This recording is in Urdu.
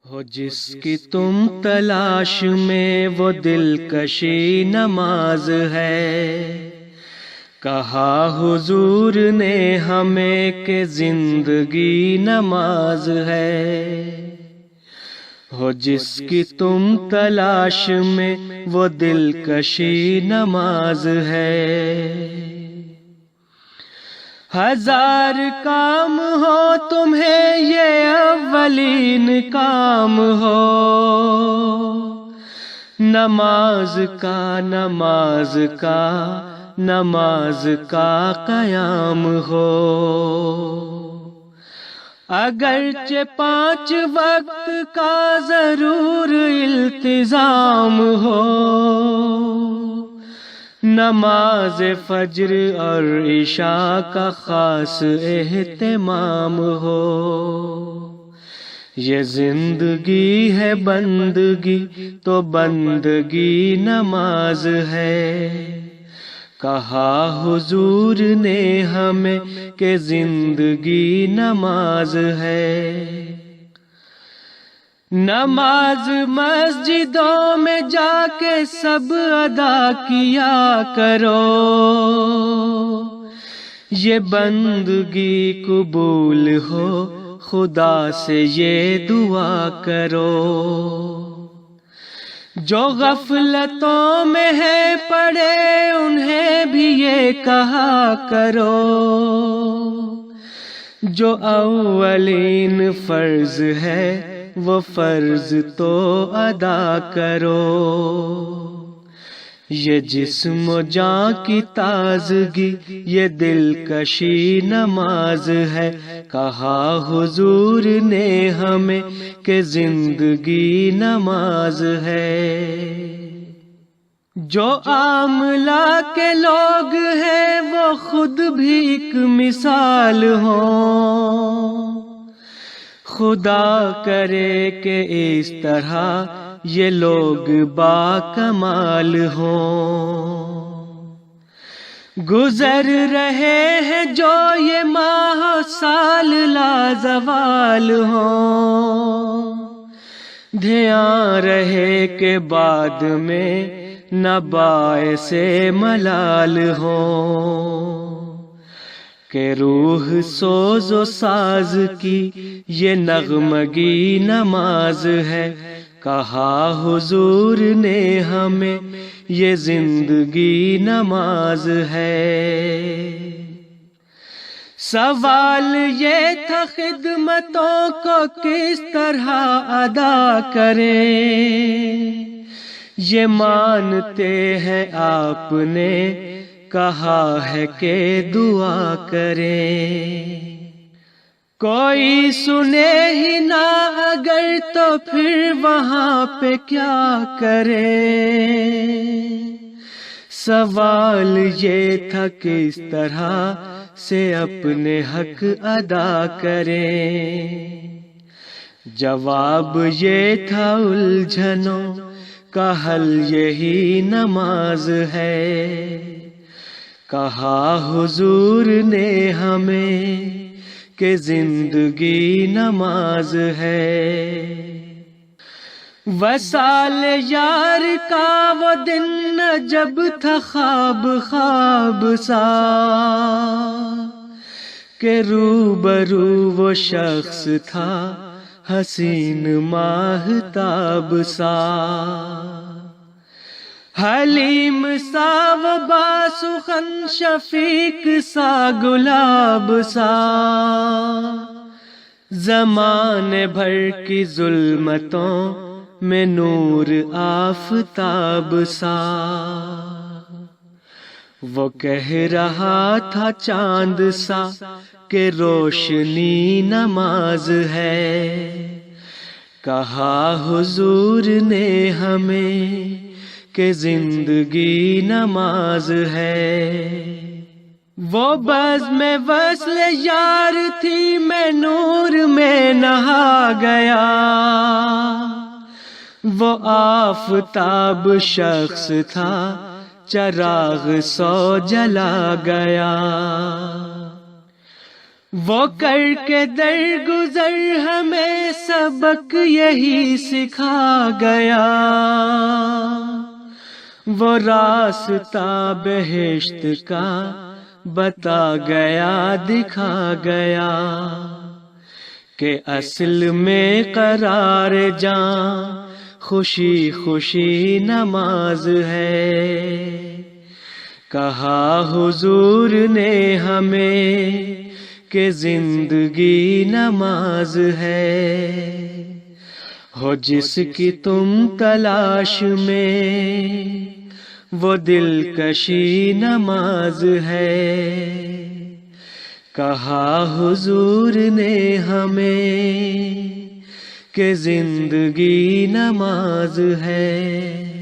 ہو جس کی تم تلاش میں وہ دلکشی نماز ہے، کہا حضور نے ہمیں کہ زندگی نماز ہے۔ ہو جس کی تم تلاش میں وہ دلکشی نماز ہے۔ ہزار کام ہو تمہیں یہ اولین کام ہو، نماز کا نماز کا نماز کا قیام ہو۔ اگرچہ 5 وقت کا ضرور التزام ہو، نماز فجر اور عشاء کا خاص اہتمام ہو۔ یہ زندگی ہے بندگی تو بندگی نماز ہے، کہا حضور نے ہمیں کہ زندگی نماز ہے۔ نماز مسجدوں میں جا کے سب ادا کیا کرو، یہ بندگی قبول ہو خدا سے یہ دعا کرو۔ جو غفلتوں میں ہے پڑے انہیں بھی یہ کہا کرو، جو اولین فرض ہے وہ فرض تو ادا کرو۔ یہ جسم و جاں کی تازگی یہ دلکشی نماز ہے، کہا حضور نے ہمیں کہ زندگی نماز ہے۔ جو عاملہ کے لوگ ہیں وہ خود بھی ایک مثال ہوں، خدا کرے کہ اس طرح یہ لوگ با کمال ہوں۔ گزر رہے ہیں جو یہ ماہ و سال لازوال ہوں، دھیان رہے کہ بعد میں نہ باعث ملال ہوں۔ کہ روح سوز و ساز کی یہ نغمگی نماز ہے، کہا حضور نے ہمیں یہ زندگی نماز ہے۔ سوال یہ تھا خدمتوں کو کس طرح ادا کریں، یہ مانتے ہیں آپ نے کہا ہے کہ دعا کریں۔ کوئی سنے ہی نہ اگر تو پھر وہاں پہ کیا کرے، سوال یہ تھا کس طرح سے اپنے حق ادا کریں، جواب یہ تھا الجھنوں کا حل یہی نماز ہے، کہا حضور نے ہمیں کہ زندگی نماز ہے۔ وصال یار کا وہ دن جب تھا خواب خواب سا، کہ روبرو وہ شخص تھا حسین ماہتاب سا، حلیم سا و باسخن شفیق سا گلاب سا، زمانے بھر کی ظلمتوں میں نور آفتاب سا۔ وہ کہہ رہا تھا چاند سا کہ روشنی نماز ہے، کہا حضور نے ہمیں کہ زندگی نماز ہے۔ وہ بزم وصل یار تھی میں نور میں نہا گیا، وہ آفتاب شخص تھا چراغ سو جلا گیا۔ وہ کر کے درگزر ہمیں سبق یہی سکھا گیا، وہ راستہ بہشت کا بتا گیا دکھا گیا، کہ اصل میں قرار جاں خوشی خوشی نماز ہے۔ کہا حضور نے ہمیں کہ زندگی نماز ہے، ہو جس کی تم تلاش میں وہ دلکشی نماز ہے۔ کہا حضور نے ہمیں کہ زندگی نماز ہے۔